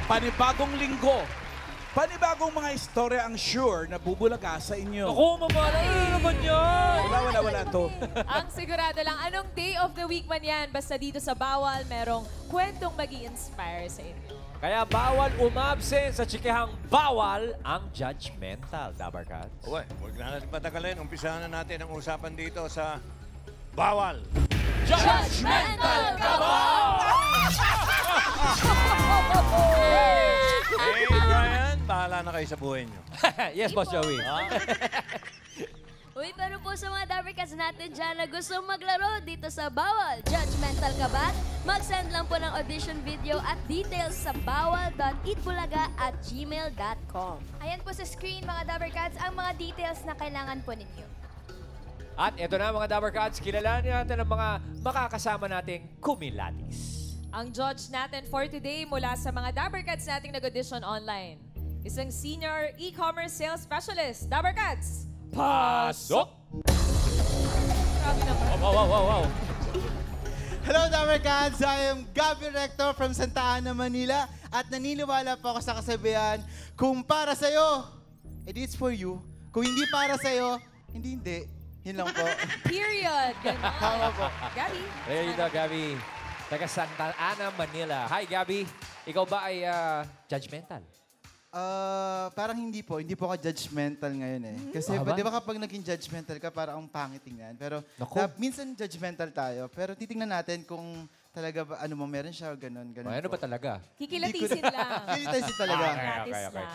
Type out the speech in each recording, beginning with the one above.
Panibagong linggo. Panibagong mga istorya ang sure na bubulaga sa inyo. Ako, mamala. Ano naman yan? Wala to. Ang sigurado lang, anong day of the week man yan, basta dito sa Bawal, merong kwentong mag-i-inspire sa inyo. Kaya bawal umabsent sa chikihang bawal ang judgmental, Dabarkats. Uy, huwag na natin patagalin. Umpisahan na natin ang usapan dito sa Bawal. Judgmental ka ba? Hey, Brian, bahala na kayo sa buhay niyo. Yes, Boss Joey. Uy, pero po sa mga Dabarkats natin dyan na gusto maglaro dito sa Bawal, Judgmental ka ba? Mag-send lang po ng audition video at details sa bawal.eatbulaga@gmail.com. Ayan po sa screen, mga Dabarkats, ang mga details na kailangan po ninyo. At ito na mga Dabarkats, kilalanin natin ang mga makakasama nating kumilatis. Ang judge natin for today mula sa mga Dabarkats nating nag-audition online. Isang senior e-commerce sales specialist. Dabarkats, pasok! Grabe naman. Wow. Hello, Dabarkats! I am Gabby Rector from Santa Ana, Manila. At naniniwala po ako sa kasabihan, kung para sa'yo, it's for you. Kung hindi para sa'yo, hindi. Yun lang po. Period. Ganon. Tama po. Gabi. There you go, Gabby. Taga Santa Ana, Manila. Hi, Gabby. Ikaw ba ay judgmental? Parang hindi po. Hindi po ako judgmental ngayon eh. Kasi Ah, ba? di ba kapag naging judgmental ka, parang ang pangit tingnan. Pero Naku. minsan judgmental tayo. Pero titingnan natin kung talaga ba, ano mo, meron siya o ganun. Ano ba talaga? Kikilatisin lang. Kilitisin talaga. Kilatis lang.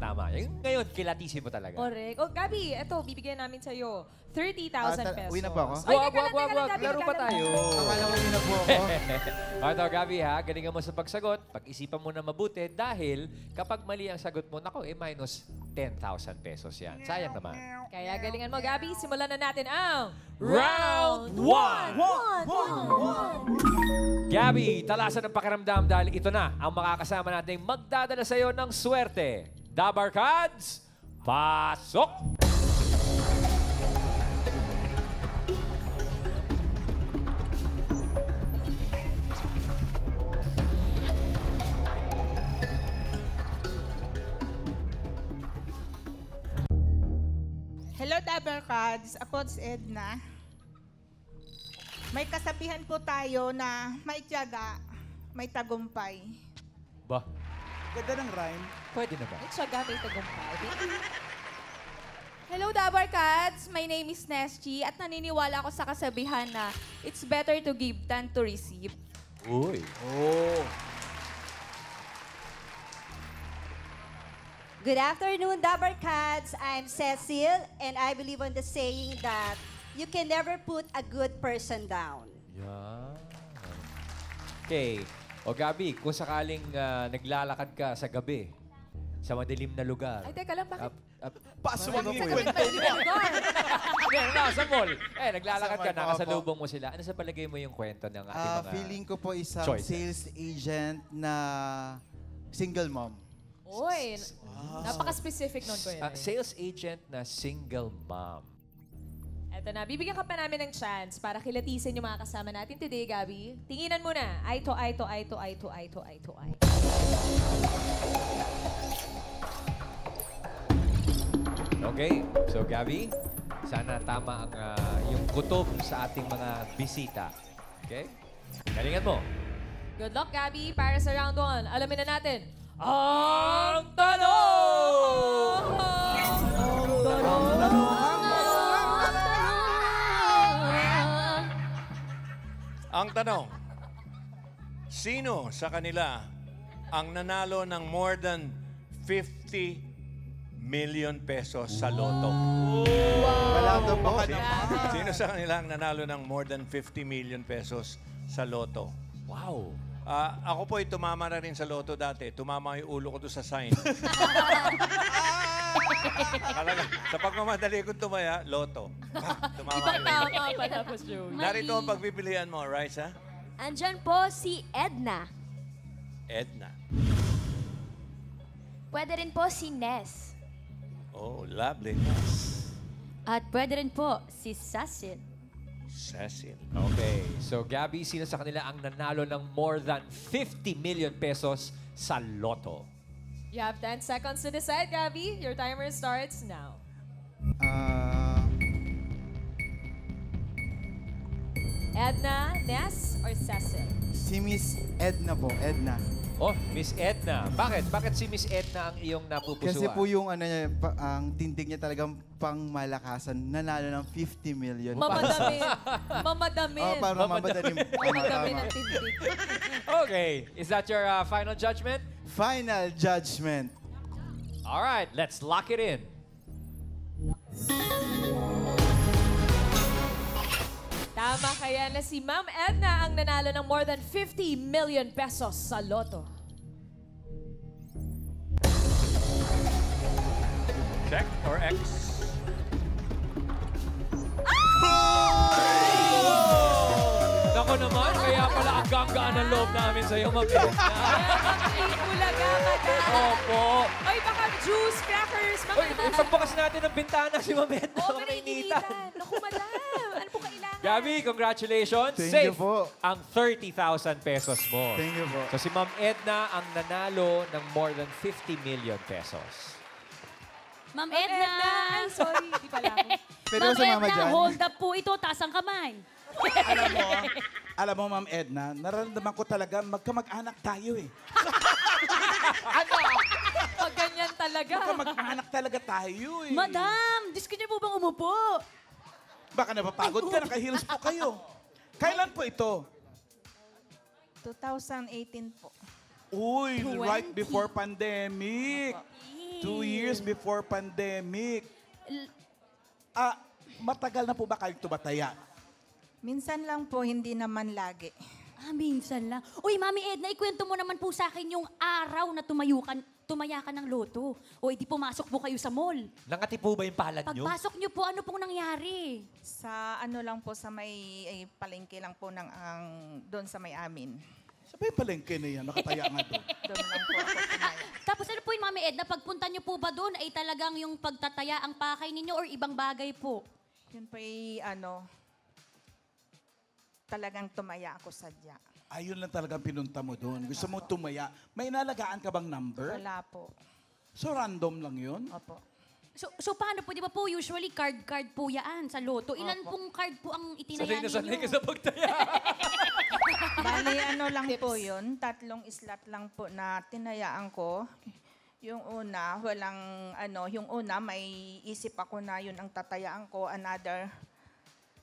Tama. Yung ngayon, kilatisin mo talaga. Correct. O, Gabi, eto, bibigyan namin sa'yo 30,000 pesos. uwi na po ako? Ay, Wag. teka lang, Gabi, Laro pa magkano tayo. Akala ko yun na po ako. Ito, Gabi, ha? Galingan mo sa pagsagot. Pag-isipan mo na mabuti dahil kapag mali ang sagot mo, nako, minus 10,000 pesos yan. Sayang naman. Kaya galingan mo, Gabi. Simulan na natin ang Round 1! Gabi, talasan ng pakiramdam dahil ito na ang makakasama nating magdadala sa'yo ng swerte. Dabarkats, pasok! Hello, Dabarkats. Ako si Edna. May kasabihan po tayo na may tiyaga, may tagumpay. Ba, Ganda ng rhyme. pwede na ba? It's a Gabi tagumpay. Hello, Dabarkats! My name is Neschi at naniniwala ako sa kasabihan na it's better to give than to receive. Uy. Good afternoon, Dabarkats. I'm Cecil, and I believe on the saying that you can never put a good person down. Yan. Okay. O Gabi, kung sakaling naglalakad ka sa gabi, sa madilim na lugar. Ay, teka lang, bakit? Paswag ang Sa kwento. Nasa mall. Naglalakad ka, Sa mall, nakasalubong mo sila. Ano sa palagay mo yung kwento ng ating mga Feeling ko po isang choices? sales agent na single mom. Uy, napaka-specific nun ko yun. Sales agent na single mom. Eto na, bibigyan ka pa namin ng chance para kilatisin yung mga kasama natin today, Gabi. Tinginan mo na. Eye to eye to eye to eye to eye to eye to eye. Okay, so Gabi, sana tama ang yung kutob sa ating mga bisita. Okay? Galingan mo. Good luck, Gabi, para sa round 1. Alamin na natin ang tanong! Ang tanong, sino sa kanila ang nanalo ng more than 50 million pesos sa loto? Wala daw po. Sino sa kanila ang nanalo ng more than 50 million pesos sa loto? Wow. Ako po ay tumama na rin sa loto dati. Tumama yung ulo ko doon sa sign. Talaga, sa pagmamadali kong tumaya, loto. Tumama Ibang yung ulo. tama pa tapos, Joey. Narito ang pagpipilian mo, Raisa. Andyan po si Edna. Edna. Pwede rin po si Nes. Oh, lovely. At pwede rin po si Cecil. Cecil. Okay. So, Gabby, sino sa kanila ang nanalo ng more than 50 million pesos sa Lotto? You have 10 seconds to decide, Gabby. Your timer starts now. Edna, Ness, or Cecil? Si Miss Edna po, Edna. Oh, Miss Edna. Bakit? Bakit si Miss Edna ang iyong napupusuan? Kasi po yung ano niya, ang tindig niya talagang pangmalakasan. Nanalo ng 50 million. Mamadamin. Mamadamin. Oh, para mamadamin. Mamadamin ang tindig. Okay. Is that your final judgment? Final judgment. All right. Let's lock it in. Tama kaya na si Ma'am Edna ang nanalo ng more than 50 million pesos sa Lotto. Check or X? Nako naman, kaya pala ang ganggaan ng loob namin sa'yo, Ma'am Edna. Ulaga ka na. Opo. Ay, baka juice, crackers, mga Uy, pagbukas natin ng bintana si Ma'am Edna. Oh, Baka pero nainitan. initan. Naku, madam. Ano po kailangan? Gabby, congratulations. Thank Safe you po. ang 30,000 pesos mo. Thank you po. So si Ma'am Edna ang nanalo ng more than 50 million pesos. Ma'am Ma'am Edna! Ay, sorry. Di pala ako. Pwede Ma'am ko sumama Edna, dyan? hold up po ito. Taas ang kamay. Alam mo, Ma'am Edna, nararamdaman ko talaga magkamag-anak tayo eh. Pag ganyan talaga. Magkamag-anak talaga tayo eh. Madam, gusto niyo po bang umupo? Baka napapagod ka, naka-heels po kayo. Kailan po ito? 2018 po. Uy, right before pandemic. 2 years before pandemic. Matagal na po ba kayo tumataya? Minsan lang po, hindi naman lagi. Minsan lang. Uy, Mami Edna, ikwento mo naman po sa akin yung araw na tumaya ka ng loto. O, edi pumasok po kayo sa mall. Nangati po ba yung palad nyo? Pagpasok nyo po, ano pong nangyari? Sa ano lang po, sa may palengke lang po doon sa may amin. Sabay palengke na yan, nakataya nga doon. Doon lang po ako tumaya. Tapos ano po yung Mami Edna, pagpunta nyo po ba doon ay talagang yung pagtataya ang pakay ninyo or ibang bagay po? Yun po talagang tumaya ako sadya. Ayun lang talagang pinunta mo doon. Gusto mo tumaya. May inalagaan ka bang number? Wala po. So random lang yun? Opo. So paano po, di ba po usually card po yaan sa loto? Ilan Opo. pong card po ang itinaya Sanay na sanay ka ninyo? sa pagtaya. Bali, ano lang po yun, 3 slot lang po na tinayaan ko. Yung una, yung una may isip ako na yun ang tatayaan ko, another.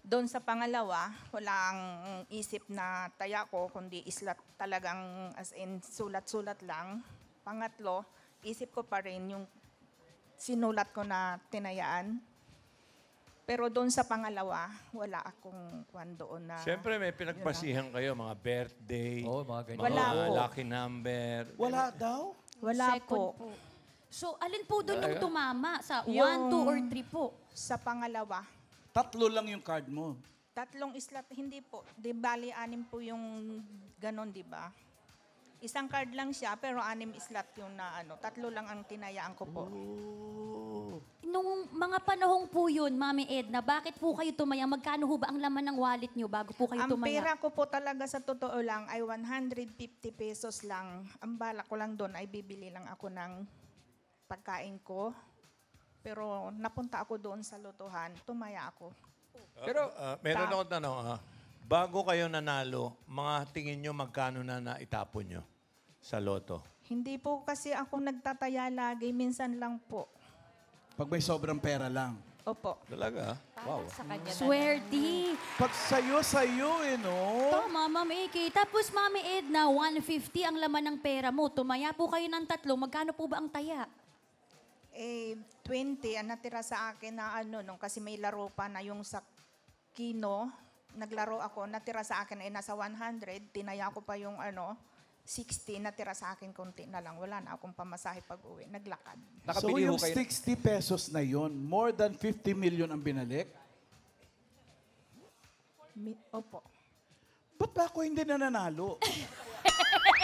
Doon sa pangalawa, walang isip na taya ko, kundi slot talagang as in sulat-sulat lang. Pangatlo, isip ko pa rin yung sinulat ko na tinayaan. Pero doon sa pangalawa, wala akong kwan doon na... Siyempre, may pinagbasihan kayo, mga birthday, Oo, mga ganyan. Wala mga po. lucky number. Wala daw? Wala Second po. So alin po doon yung tumama? Sa 1, Yung- 2, or 3 po? Sa pangalawa, 3 lang yung card mo. 3 slot, hindi po. Di bali, 6 po yung ganon, di ba? Isang card lang siya, pero 6 slot yung na 3 lang ang tinayaan ko po. Nung mga panahong po yun, Mami Edna, bakit po kayo tumaya? Magkano ho ba ang laman ng wallet nyo bago po kayo Ang tumaya? pera ko po talaga sa totoo lang ay 150 pesos lang. Ang bala ko lang doon ay bibili lang ako ng pagkain ko. Pero napunta ako doon sa lotohan, tumaya ako. Pero meron akong tanong, bago kayo nanalo, mga tingin nyo magkano na naitapon nyo sa loto? Hindi po kasi ako nagtataya lagi, minsan lang po. Pag may sobrang pera lang. Opo. Talaga? Wow. Sa kanya na. Swerte. Pag sa'yo eh, no? Tama, Ma'am Eke. Tapos, Mami Edna, 150 ang laman ng pera mo. Tumaya po kayo ng 3. Magkano po ba ang taya? 20 ang natira sa akin na nung kasi may laro pa na yung sa Kino, naglaro ako, natira sa akin ay nasa 100, tinaya ko pa yung 60, natira sa akin konti na lang. Wala na akong pamasahe pag-uwi. Naglakad. So Nakabili ho yung kayo. 60 pesos na yon, more than 50 million ang binalik? Opo. Ba't ba ako hindi nananalo?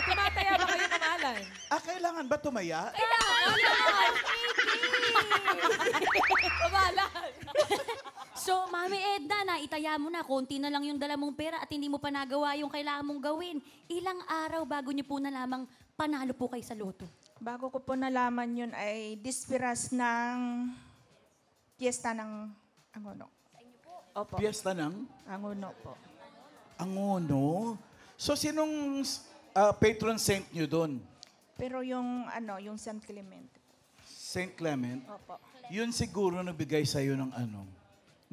Tumataya ba kayo kamalan? Kailangan ba tumaya? Kamalan! So, Mami Edna, naitaya mo na, konti na lang yung dala mong pera at hindi mo pa nagawa yung kailangan mong gawin. Ilang araw bago niyo po nalamang panalo po kayo sa loto? Bago ko po nalaman yun ay dispiras ng piyesta ng Angono. Opo. Piyesta ng Angono po. Angono. So, sinong patron saint nyo doon? Pero yung yung San Clemente. Saint Clement? Opo. Yun siguro nagbigay sa'yo ng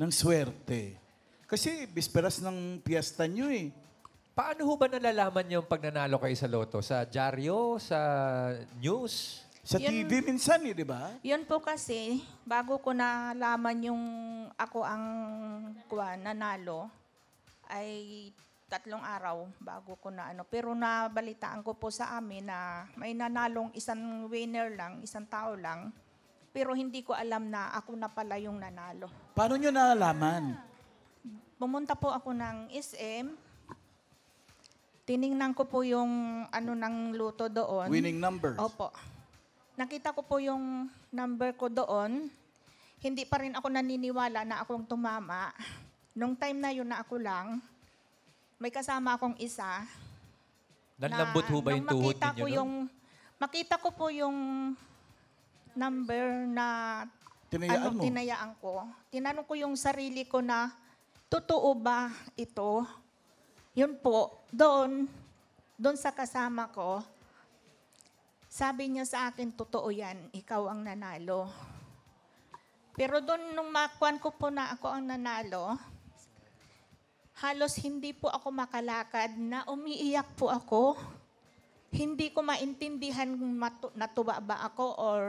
ng swerte. Kasi bisperas ng piyesta nyo eh. Paano ho ba nalalaman yung pag nanalo kayo sa loto? Sa dyaryo? Sa news? Sa Yun- TV minsan eh, di ba? Yun po kasi, bago ko nalaman yung ako ang nanalo, ay 3 araw bago ko na Pero nabalitaan ko po sa amin na may nanalong isang winner lang, isang tao lang. Pero hindi ko alam na ako na pala yung nanalo. Paano nyo nalalaman? Pumunta po ako ng SM. Tiningnan ko po yung ng luto doon. Winning numbers? Opo. Nakita ko po yung number ko doon. Hindi pa rin ako naniniwala na akong tumama. Nung time na yun na ako lang, may kasama akong isa. Nanlambot ho ba yung nung tuhod makita ninyo ko nun? Makita ko po yung number na Tinayaan mo? tinayaan ko. Tinanong ko yung sarili ko na, totoo ba ito? Yun po, doon sa kasama ko, sabi niya sa akin, totoo yan, ikaw ang nanalo. Pero doon nung makuan ko po na ako ang nanalo, halos hindi po ako makalakad na umiiyak po ako. Hindi ko maintindihan kung natuwa ba ako or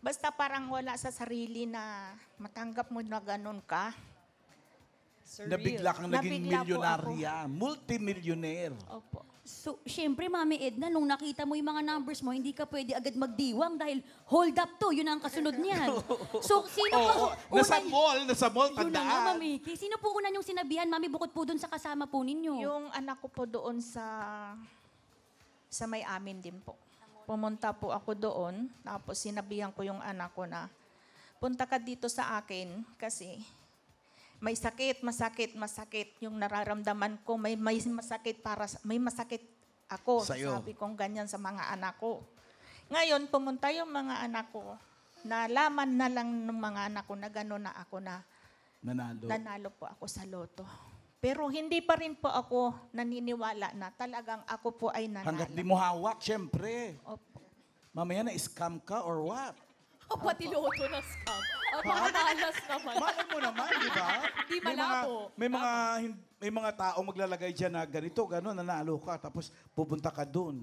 basta parang wala sa sarili na matanggap mo na ganun ka. Nabigla kang naging Nabigla po milyonarya. Multimillionaire. Opo. So, syempre, Mami Edna, nung nakita mo yung mga numbers mo, hindi ka pwede agad magdiwang dahil hold up to, yun ang kasunod niyan. So, sino Oo, po nasa mall, Yun na nga, tandaan. Mami. Sino po una yung sinabihan, Mami, bukod po dun sa kasama po ninyo? Yung anak ko po doon sa may amin din po. Pumunta po ako doon, tapos sinabihan ko yung anak ko na, punta ka dito sa akin kasi may sakit, masakit yung nararamdaman ko. May masakit may masakit ako. Sa'yo. Sabi kong ganyan sa mga anak ko. Ngayon, pumunta yung mga anak ko. Nalaman na lang ng mga anak ko na gano'n na ako na nanalo po ako sa loto. Pero hindi pa rin po ako naniniwala na talagang ako po ay nanalo. Hanggat di mo hawak, syempre. Opo. Mamaya na-scam ka or what? O pati loto na scam. O baka malas naman. Malay mo naman, di ba? Di malabo. May mga taong maglalagay dyan na ganito, gano'n, nanalo ka, tapos pupunta ka doon.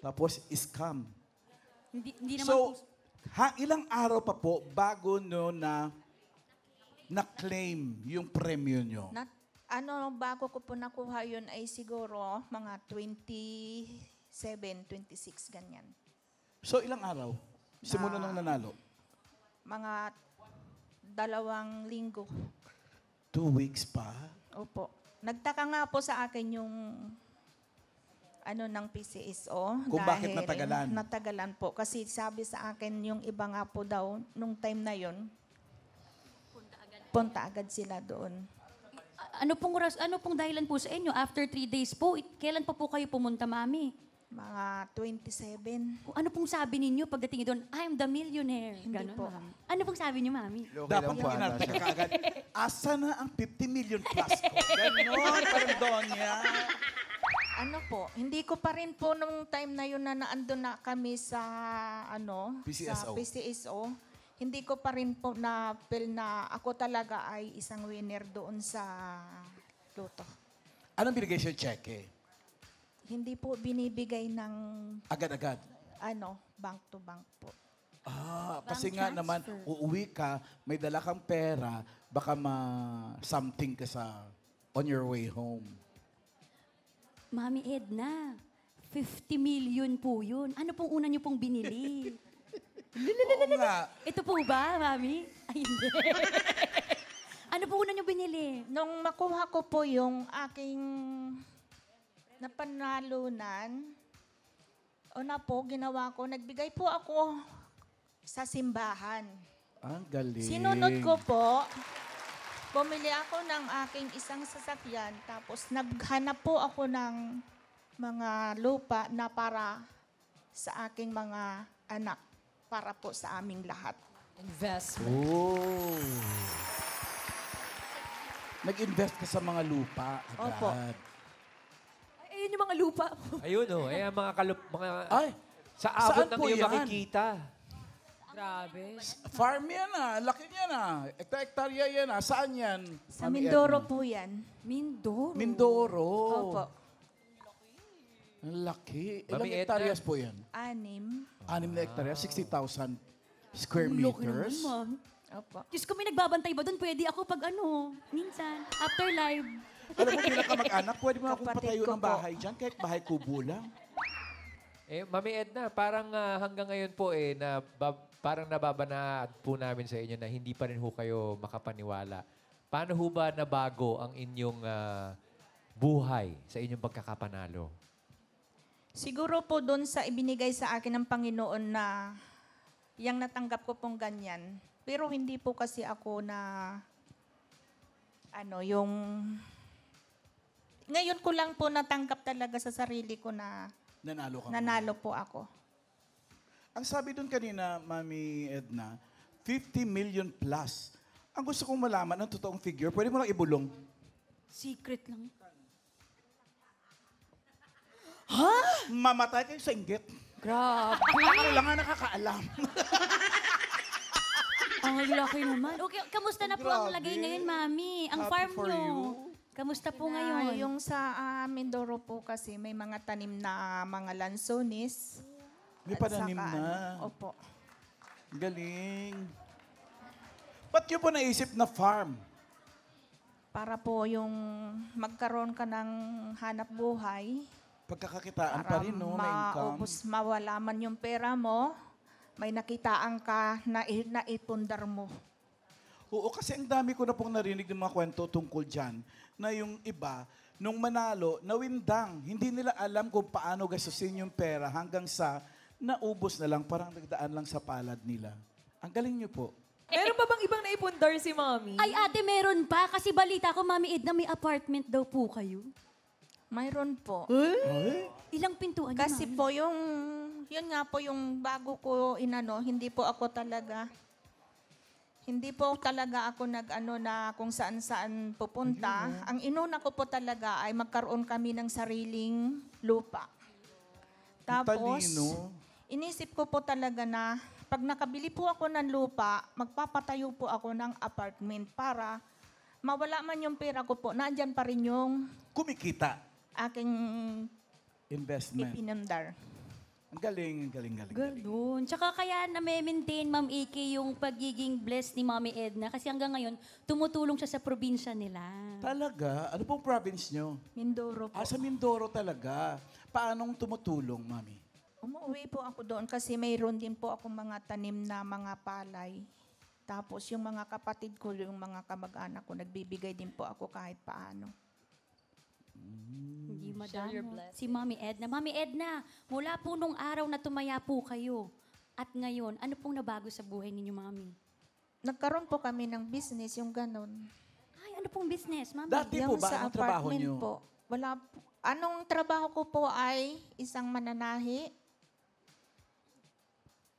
Tapos scam. Hindi naman So, po- ilang araw pa po bago no na-claim yung premyo nyo? Bago ko po nakuha yun ay siguro mga 27, 26, ganyan. So, ilang araw? Simula nung nanalo? Mga 2 linggo. 2 weeks pa? Opo. Nagtaka nga po sa akin yung ng PCSO. Kung bakit dahil natagalan? Natagalan po. Kasi sabi sa akin yung iba nga po daw, nung time na yun, punta agad sila doon. Ano pong dahilan po sa inyo? After 3 days po, kailan pa po kayo pumunta, Mami? Mga 27. Ano pong sabi ninyo pagdating doon, I'm the millionaire? Hindi Ganon, po. Mami. Ano pong sabi niyo, Mami? Dapat yung inarte ka agad. Asa na ang 50 million plus ko? Ganon, parang Donya. Hindi ko pa rin po nung time na yun na naandun na kami sa PCSO. sa PCSO. Hindi ko pa rin po na-feel na ako talaga ay isang winner doon sa loto. Anong binigay siya cheque? Hindi po binibigay ng Agad-agad. bank to bank po. Kasi nga naman, uuwi ka, may dala kang pera, baka ma-something ka on your way home. Mami Edna, 50 million po yun. Ano pong una niyo pong binili? Oo nga. Ito po ba, Mami? Ay, hindi. Ano po una niyo binili? Nung makuha ko po yung aking napanalunan, ginawa ko, nagbigay po ako sa simbahan. Ang galing. Sinunod ko po, bumili ako ng aking isang sasakyan, tapos naghanap po ako ng mga lupa na para sa aking mga anak, para po sa aming lahat. Investment. Oh. Nag-invest ka sa mga lupa agad. Opo. Ay, ayun yung mga lupa. Ayun o, eh, ang mga Ay, sa abot saan ng po iyong yan? makikita. Grabe. Farm yan laki niyan Hektarya yan Saan yan? Sa Mami Mindoro Edna? po yan. Mindoro. Mindoro. Opo. Ang laki. Ilang Mami Edna. hektaryas po yan? 6. 6 na hektarya, 60,000 square Ang laki meters. naman, ma'am. Opo. Diyos ko, may nagbabantay ba doon? Pwede ako pag minsan, after live. Alam mo, bilang kamag-anak, pwede mo akong Kapatid patayo ko ng po. bahay dyan, kahit bahay kubo lang. Eh, Mami Edna, parang hanggang ngayon po parang nababanaan po namin sa inyo na hindi pa rin ho kayo makapaniwala. Paano ho ba nabago ang inyong buhay sa inyong pagkakapanalo? Siguro po doon sa ibinigay sa akin ng Panginoon na yung natanggap ko pong ganyan. Pero hindi po kasi ako na ngayon ko lang po natanggap talaga sa sarili ko na Nanalo ka. nanalo po ako. Ang sabi doon kanina, Mami Edna, 50 million plus. Ang gusto kong malaman ng totoong figure, pwede mo lang ibulong. Secret lang. Mamatay kayo sa inggit. Grabe. Ako lang nga nakakaalam. Ang laki naman. Okay, kamusta na po ang Grabe. lagay ngayon, Mami? Ang Happy farm for nyo. you. Kamusta po Na ngayon? yung sa Mindoro po kasi may mga tanim na mga lansones. May At pananim saka na. Opo. Galing. Ba't yun po naisip na farm? Para po yung magkaroon ka ng hanap buhay. Pagkakakitaan pa rin, no? May income. Mawala man yung pera mo, may nakitaan ka na naipundar mo. Oo, kasi ang dami ko na pong narinig ng mga kwento tungkol dyan na yung iba, nung manalo, nawindang. Hindi nila alam kung paano gastusin yung pera hanggang sa naubos na lang, parang nagdaan lang sa palad nila. Ang galing nyo po. Meron pa bang ibang naipundar si Mami? Ay, ate, meron pa. Kasi balita ko, Mami Edna, may apartment daw po kayo. Mayroon po. Ilang pintuan Kasi Mami? po yun nga po yung bago ko hindi po ako talaga ako na kung saan-saan pupunta. Ang inuna ko po talaga ay magkaroon kami ng sariling lupa. Tapos, Talino. inisip ko po talaga na pag nakabili po ako ng lupa, magpapatayo po ako ng apartment para mawala man yung pera ko po, nandyan pa rin yung Kumikita. aking Investment. ipinandar. Ang galing, ang galing, galing. Ganun. Tsaka kaya na-maintain, Ma'am Iki, yung pagiging blessed ni Mami Edna. Kasi hanggang ngayon, tumutulong siya sa probinsya nila. Talaga? Ano pong province nyo? Mindoro po. Sa Mindoro talaga. Paanong tumutulong, Mami? Umuwi po ako doon kasi mayroon din po ako mga tanim na mga palay. Tapos yung mga kapatid ko, yung mga kamag-anak ko, nagbibigay din po ako kahit paano. Hindi Share your madamo. blessing. Si Mami Edna. Mami Edna, mula po nung araw na tumaya po kayo, at ngayon, ano pong nabago sa buhay ninyo, Mami? Nagkaroon po kami ng business, yung ganon. Ay, ano pong business, Mami? Dati po Yung ba? sa Anong trabaho apartment nyo? po. Wala po. Anong trabaho ko po ay isang mananahi.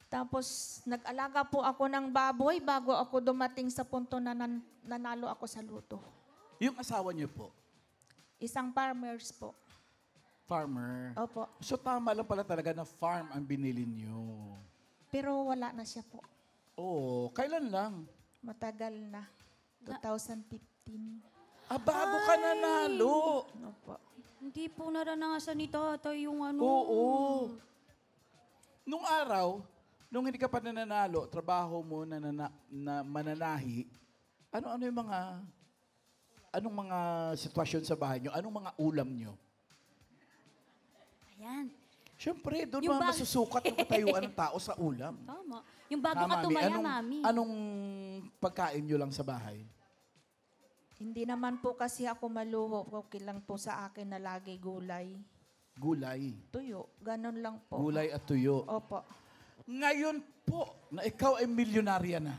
Tapos nag-alaga po ako ng baboy bago ako dumating sa punto na nanalo ako sa luto. Yung asawa nyo po? Isang farmers po. Farmer. Opo. So tama lang pala talaga na farm ang binili nyo. Pero wala na siya po. Oo. Kailan lang? Matagal na. 2015. Bago ka nanalo. Opo. Hindi po naranasan ni tatay yung ano. Oo. Nung araw, nung hindi ka pa nananalo, trabaho mo na mananahi, ano-ano yung anong mga sitwasyon sa bahay nyo? Anong mga ulam nyo? Ayan. Siyempre, doon Yung masusukat yung katayuan ng tao sa ulam. Tama. Yung bago Ha, ka Mami? tumaya, Mami. Anong pagkain nyo lang sa bahay? Hindi naman po kasi ako maluho. Okay lang po sa akin na lagi gulay. Gulay. Tuyo. Ganon lang po. Gulay at tuyo. Opo. Ngayon po, na ikaw ay milyonarya na.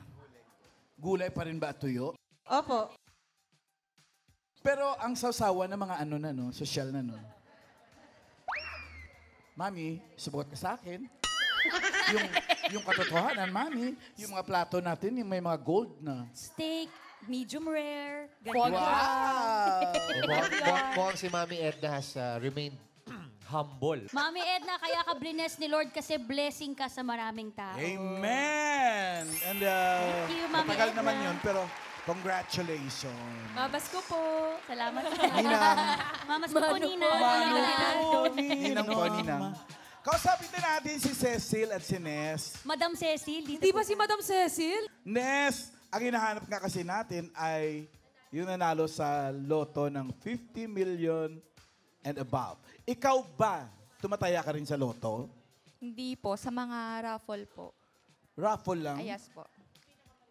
Gulay pa rin ba at tuyo? Opo. Pero ang sausawa ng mga ano na, no? Social na, no? Mami, subukat ka sa akin. yung katotohanan, Mami. Yung mga plato natin, yung may mga gold na. Steak, medium rare, Wow! Mukhang si Mami Edna has remained humble. Mami Edna, kaya ka blines ni Lord kasi blessing ka sa maraming tao. Amen! And Thank you, Mami matagal Edna. naman yun, pero congratulations. Mamas ko po. Salamat. Ninang. Mamas ko po, Nina. Ninang po, Ninang. Kausapin din natin si Cecil at si Ness. Madam Cecil, dito Di po. ba si Madam Cecil? Ness, ang hinahanap nga kasi natin ay yung nanalo sa loto ng 50 million and above. Ikaw ba, tumataya ka rin sa loto? Hindi po, sa mga raffle po. Raffle lang? Yes po.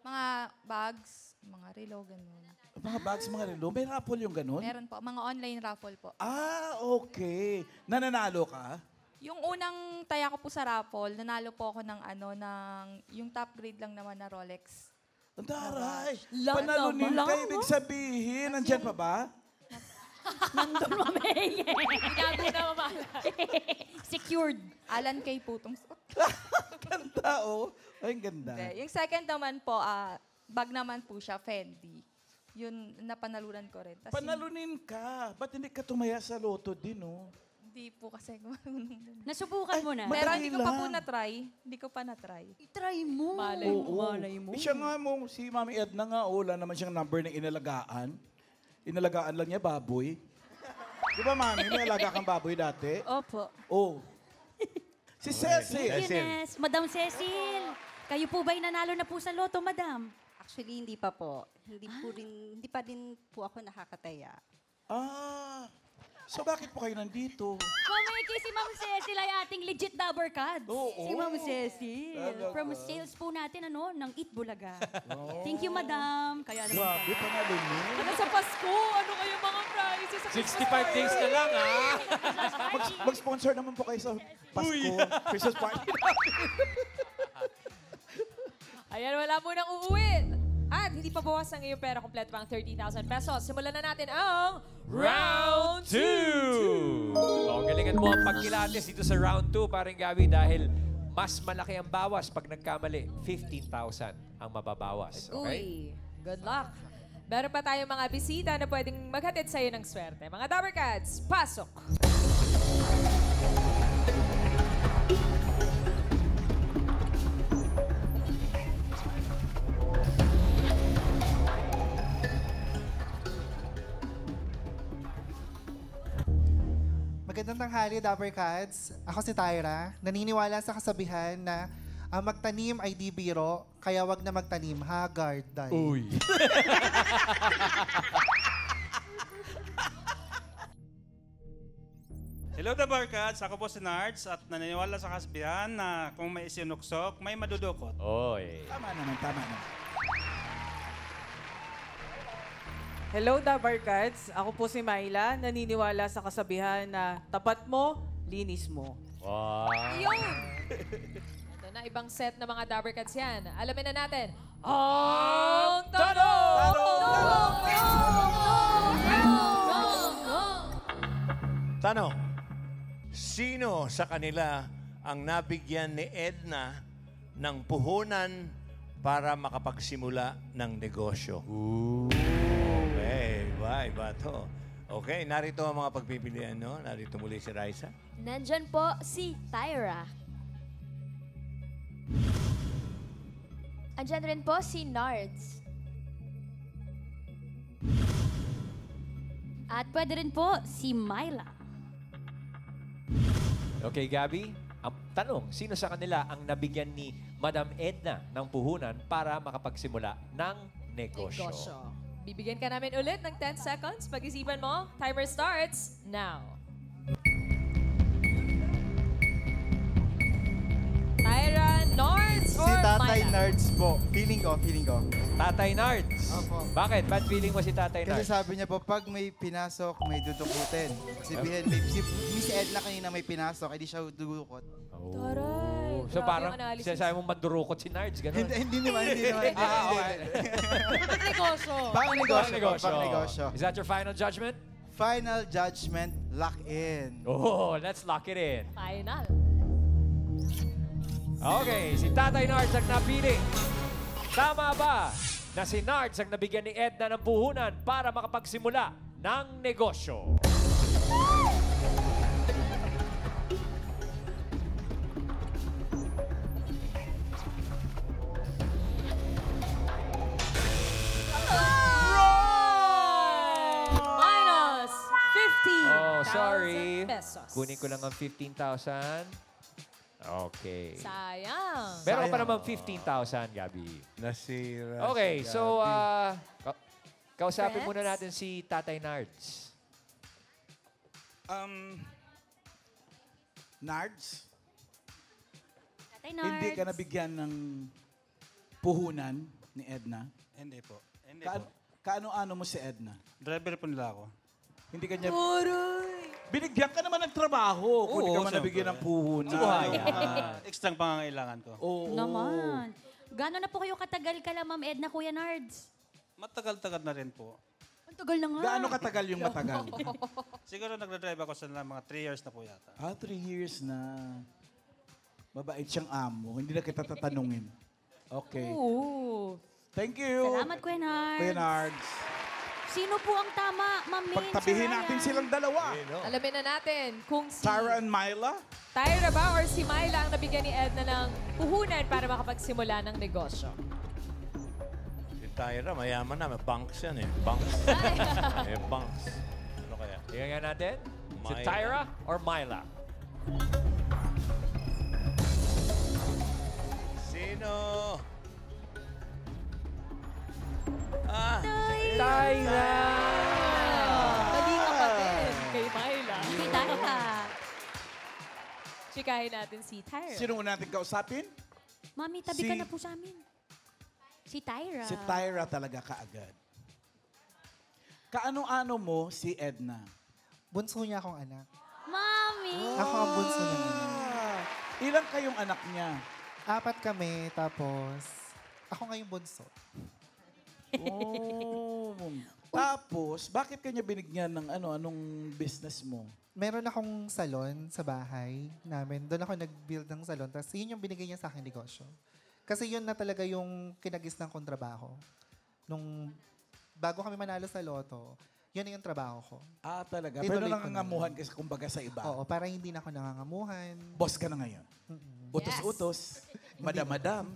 Mga bags, mga relo, ganun. Mga bags, mga relo. May raffle yung ganun? Meron po, mga online raffle po. Ah, okay. Nananalo ka? Yung unang taya ko po sa raffle, nanalo po ako ng yung top grade lang naman na Rolex. Ang taray. Lang Panalunin naman. ka, ibig sabihin. Nandyan pa ba? Nandun mamay. Binago na mamala. Secured. Alan Kay Putong. Ganda, oh. Ay, ang ganda. Yung second naman po, bag naman po siya, Fendi. Yun, napanalunan ko rin. Tas Panalunin ka. Ba't hindi ka tumaya sa loto din, oh? Hindi po kasi. Nasubukan mo na. Pero Madali hindi ko pa po lang. na-try. Hindi ko pa na-try. I-try mo. Malay Oo. Malay mo. Siya nga mo, si Mami Edna nga, wala naman siyang number ng inalagaan. Inalagaan lang niya baboy. Di ba, Mami? May alaga kang baboy dati? Opo. Oh. Si Cecil. Thank you, Ness. Madam Cecil, kayo po ba'y nanalo na po sa loto, Madam? Actually, hindi pa po. Hindi pa din po ako nakakataya. Ah. So bakit po kayo nandito? Mamay si Ma'am Cecil ay ating legit dabber cards. Oo. Si Ma'am Cecil. Talaga. From sales po natin, ng Eat Bulaga. Thank you, Madam. Kaya naman Grabe, panalunin. Ano sa Pasko? Ano kayo mga prizes sa Christmas 65 days na lang, ha? Mag-sponsor naman po kayo sa Pasko. Christmas party. Ayan, wala mo nang uuwi. At hindi pa bawas ang iyong pera, kompleto pang 30,000 pesos. Simulan na natin ang Round 2! O, galingan mo ang pagkilates dito sa round 2, paring Gabi, dahil mas malaki ang bawas pag nagkamali. 15,000 ang mababawas. Okay? Uy, good luck. Meron pa tayong mga bisita na pwedeng maghatid sa'yo ng swerte. Mga Dabbercats, pasok! Magandang tanghali, Dapper Cats. Ako si Tyra. Naniniwala sa kasabihan na ang magtanim ay di biro, kaya wag na magtanim, haggard. Uy. Hello, The Barkads. Ako po si Nards at naniniwala sa kasabihan na kung may isinuksok, may madudukot. Oy. Tama naman, tama naman. Hello, Dabarkads. Ako po si Myla. Naniniwala sa kasabihan na tapat mo, linis mo. Wow. Yun! Ito na, ibang set na mga Dabbercats yan. Alamin na natin. Ang tanong! Tanong, sino sa kanila ang nabigyan ni Edna ng puhunan para makapagsimula ng negosyo? Okay, iba to. Okay, narito ang mga pagpipilian, no? Narito muli si Raisa. Nandyan po si Tyra. Andyan rin po si Nards. At pwede rin po si Myla. Okay, Gabi. Ang tanong, sino sa kanila ang nabigyan ni Madam Edna ng puhunan para makapagsimula ng negosyo? Bibigyan ka namin ulit ng 10 seconds. Pag-isipan mo, timer starts now. Tyra, Nards, or Si Tatay Myla? Nards po. Feeling ko. Tatay Nards. Opo. Bakit? Ba't feeling mo si Tatay Kasi Nards? sabi niya po, pag may pinasok, may dudukutin. Sabihin, si Miss Edna kanina may pinasok, edi siya dudukot. Oh. Oh, so Grabe parang yung analysis. sinasabi mong mandurukot si Nards, gano'n? Hindi naman. okay. Negosyo. Pang negosyo. Negosyo. Pang negosyo. Is that your final judgment? Final judgment, lock in. Oh, let's lock it in. Final. Okay, si Tatay Nards ang napili. Tama ba na si Nards ang nabigyan ni Edna ng puhunan para makapagsimula ng negosyo? Minus 50,000 Oh, sorry. pesos. Kunin ko lang ang 15,000. Okay. Sayang. Meron pa naman 15,000, Gabi. Nasira. Okay, si so Gabi. kausapin Friends? muna natin si Tatay Nards. Nards, Tatay Nards. hindi ka nabigyan ng puhunan ni Edna. Hindi po. Hindi Ka- po. Kaano-ano mo si Edna? Driver po nila ako. Hindi ka niya... Binigyan ka naman ng trabaho kung hindi ka man siyempre. nabigyan ng puhunan. Extra pangangailangan ko. Oo. Naman. Gano'n na po kayo katagal ka lang, Ma'am Edna, Kuya Nards? Matagal-tagal na rin po. Ang tagal na nga. Gaano katagal yung matagal? Siguro nagdadrive ako sa mga 3 years na po yata. 3 years na. Mabait siyang amo. Hindi na kita tatanungin. Okay. Oo. Thank you. Salamat, Kuya Nards. Kuya Nards. Sino po ang tama, Ma'am Min? Pagtabihin Sir natin Ryan? silang dalawa. Alamin na natin kung si Tara and Myla. Tyra ba or si Myla ang nabigyan ni Edna ng puhunan para makapagsimula ng negosyo. Si Tyra, mayaman na. May banks yan eh. Banks. May banks. Ano kaya? Tingnan nga natin. Si Myla. Tyra or Myla? Sino? Ah! Tyra! Mali kapatid kay Myla. Si Tyra. Chikahin natin si Tyra. Sino una natin kausapin? Mami, tabi Si- ka na po sa amin. Si Tyra. Si Tyra talaga kaagad. Kaano-ano mo si Edna? Bunso niya akong anak. Mami! Ako ang bunso niya. Ilang kayong anak niya? 4 kami, tapos ako nga yung bunso. Oh. Tapos, bakit kanya binigyan ng anong business mo? Meron akong salon sa bahay namin. Doon ako nag-build ng salon. Tapos yun yung binigay niya sa akin negosyo. Kasi yun na talaga yung kinagis ng kontrabaho. Nung bago kami manalo sa loto, yun na yung trabaho ko. Talaga. Tinuloy Pero ko nangangamuhan na. kasi kumbaga sa iba. Oo, para hindi na ako nangangamuhan. Boss ka na ngayon. Utos-utos. Madam-madam.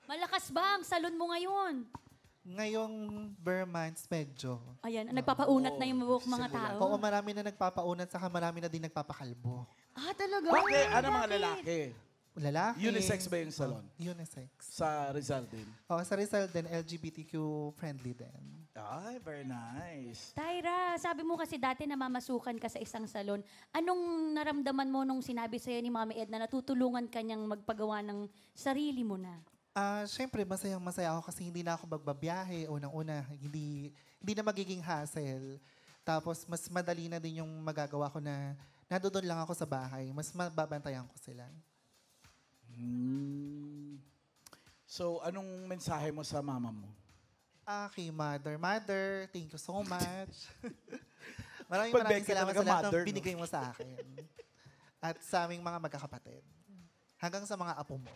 Malakas ba ang salon mo ngayon? Ngayong bare months, medyo. Ayan, nagpapaunat na yung buhok mga tao. Oo, marami na nagpapaunat, saka marami na din nagpapakalbo. Ah, talaga? Bakit? Ano mga lalaki? Lalaki. Unisex ba yung salon? Unisex. Sa Rizal din? Oo, sa Rizal din, LGBTQ friendly din. Ay, very nice. Tyra, sabi mo kasi dati namamasukan ka sa isang salon. Anong naramdaman mo nung sinabi sa'yo ni Mami Edna na tutulungan ka niyang magpagawa ng sarili mo na? Siyempre, masayang-masaya ako kasi hindi na ako magbabiyahe. Unang-una, hindi na magiging hassle. Tapos, mas madali na din yung magagawa ko na nandoon lang ako sa bahay. Mas mababantayan ko sila. So, anong mensahe mo sa mama mo? Kay Mother. Mother, thank you so much. maraming Pag-beg ka salamat talaga, sa lahat Mother, ng no? binigay mo sa akin. At sa aming mga magkakapatid. Hanggang sa mga apo mo.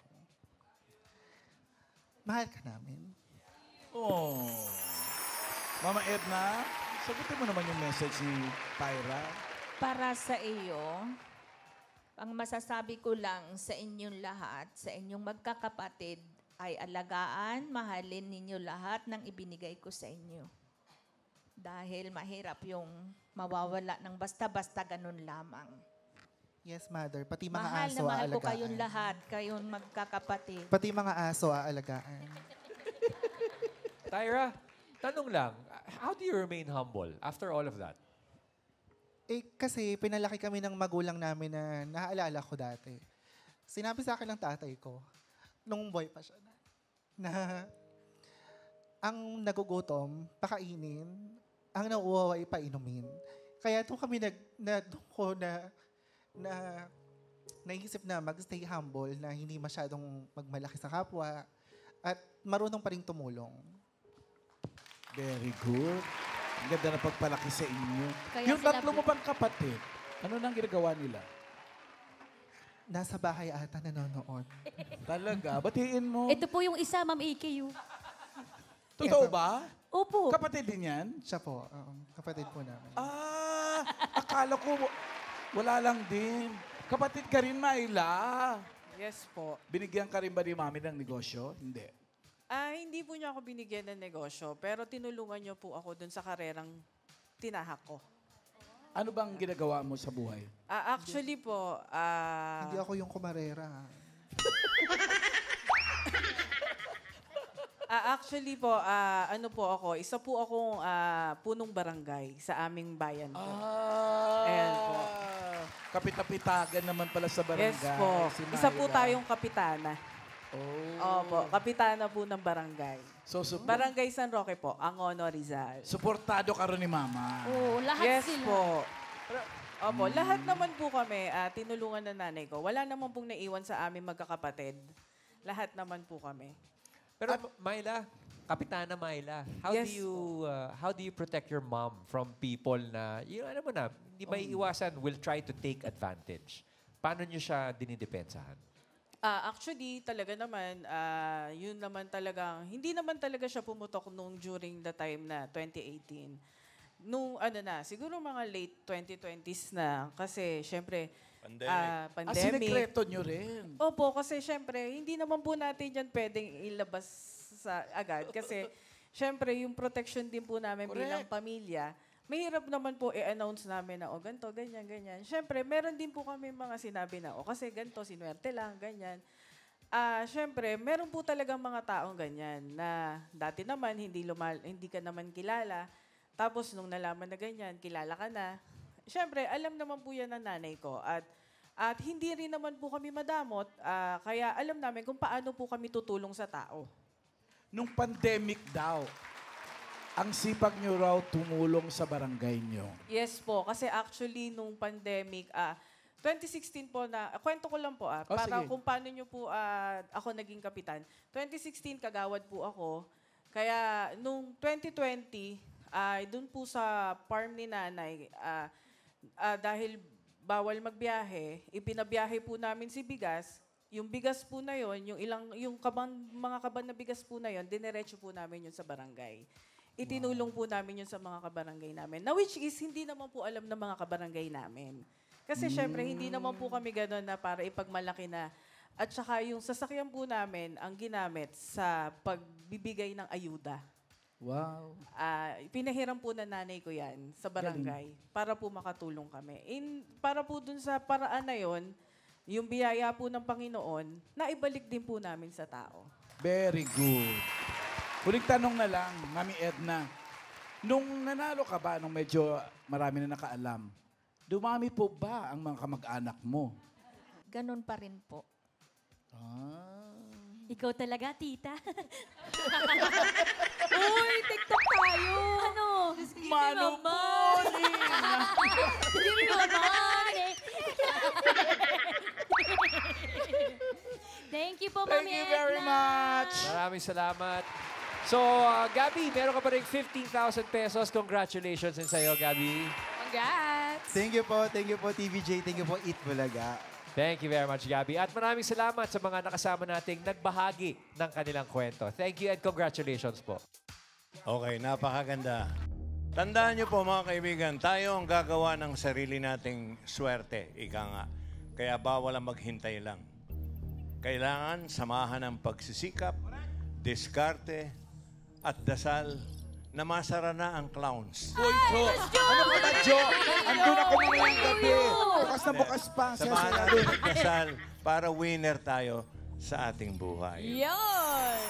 Mahal ka namin. Oh. Mama Edna, sagutin mo naman yung message ni Tyra. Para sa iyo, ang masasabi ko lang sa inyong lahat, sa inyong magkakapatid, ay alagaan, mahalin ninyo lahat ng ibinigay ko sa inyo. Dahil mahirap yung mawawala ng basta-basta ganun lamang. Yes, Mother. Pati mga Mahal aso na mahal ko aalagaan. kayong lahat, kayong magkakapatid. Pati mga aso aalagaan. Tyra, tanong lang, how do you remain humble after all of that? Kasi pinalaki kami ng magulang namin na naaalala ko dati. Sinabi sa akin ng tatay ko, nung boy pa siya, na ang nagugutom, pakainin, ang nauuhaw ay painumin. Kaya doon kami naisip na mag-stay humble, na hindi masyadong magmalaki sa kapwa, at marunong pa rin tumulong. Very good. Ang ganda na pagpalaki sa inyo. Kaya Yung sila- tatlo mo bang kapatid, ano nang ginagawa nila? Nasa bahay ata nanonood. Talaga? Batiin mo. Ito po yung isa, Ma'am AKU. Totoo ba? Opo. Kapatid din yan? Siya po, kapatid po namin. Akala ko wala lang din. Kapatid ka rin, Myla. Yes po. Binigyan ka rin ba ni Mami ng negosyo? Hindi. Hindi po niya ako binigyan ng negosyo, pero tinulungan niyo po ako dun sa karerang tinahak ko. Ano bang ginagawa mo sa buhay? Actually po, Hindi ako yung kumarera. actually po, ano po ako, isa po akong punong barangay sa aming bayan po. Ayan po. Kapitapitagan naman pala sa barangay. Yes po. Si Isa po Myla. tayong kapitana. Opo, kapitana po ng barangay. So, Barangay San Roque po, Angono, Rizal. suportado ka rin ni Mama. Oo, lahat Yes sila. po. Opo, lahat naman po kami, tinulungan ng nanay ko. Wala naman pong naiwan sa aming magkakapatid. Lahat naman po kami. Pero Myla, Kapitana Myla, Yes how do you protect your mom from people na, ano mo na, hindi ba iiwasan, will try to take advantage? Paano niyo siya dinidepensahan? Actually, talaga naman, yun naman talagang, hindi naman talaga siya pumutok nung during the time na 2018. Nung siguro mga late 2020s na. Kasi, syempre, pandemic. Sinekreto nyo rin. Opo, kasi syempre, hindi naman po natin yan pwedeng ilabas agad. Kasi, syempre, yung protection din po namin bilang pamilya, mahirap naman po i-announce namin na, ganito, ganyan, ganyan. Siyempre, meron din po kami mga sinabi na, kasi ganito, sinuwerte lang, ganyan. Siyempre, meron po talagang mga taong ganyan na dati naman, hindi ka naman kilala. Tapos, nung nalaman na ganyan, kilala ka na. Siyempre, alam naman po yan ng nanay ko. At hindi rin naman po kami madamot, kaya alam namin kung paano po kami tutulong sa tao. Nung pandemic daw, ang sipag nyo raw tumulong sa barangay nyo. Yes po, kasi actually nung pandemic, 2016 po na, kwento ko lang po para sige. kung paano nyo po ako naging kapitan. 2016, kagawad po ako. Kaya nung 2020, dun po sa farm ni nanay, dahil bawal magbiyahe, ipinabiyahe po namin si bigas. Yung bigas po na yon, mga kaban na bigas po na yon, dinerecho po namin yun sa barangay. Itinulong po namin yun sa mga kabarangay namin. Na which is, hindi naman po alam ng mga kabarangay namin. Kasi syempre, hindi naman po kami gano'n na para ipagmalaki na. At saka yung sasakyan po namin, ang ginamit sa pagbibigay ng ayuda. Wow. Pinahiram po na nanay ko yan sa barangay para po makatulong kami. Para po dun sa paraan na yon, yung biyaya po ng Panginoon, naibalik din po namin sa tao. Very good. Huling tanong na lang, Mami Edna. Nung nanalo ka ba, nung medyo marami na nakaalam, dumami po ba ang mga kamag-anak mo? Ganun pa rin po. Ikaw talaga, tita. Uy, TikTok tayo! Ano? Manupoli! Thank you po, Thank Mami you very Edna. much. Maraming salamat. So, Gabby, meron ka pa rin 15,000 pesos. Congratulations din sa'yo, Gabby. Congrats! Thank you po, TVJ. Thank you po, Eat Bulaga. Thank you very much, Gabby. At maraming salamat sa mga nakasama nating nagbahagi ng kanilang kwento. Thank you and congratulations po. Okay, napakaganda. Tandaan niyo po mga kaibigan, tayo ang gagawa ng sarili nating swerte, ika nga. Kaya bawal ang maghintay lang. Kailangan samahan ng pagsisikap, diskarte, at dasal na masara na ang clowns. Uy, Jo! Ano ka ba, Jo? Andun ako ngayong gabi. Bukas na bukas pa. Samahan natin ang dasal para winner tayo sa ating buhay. Yon!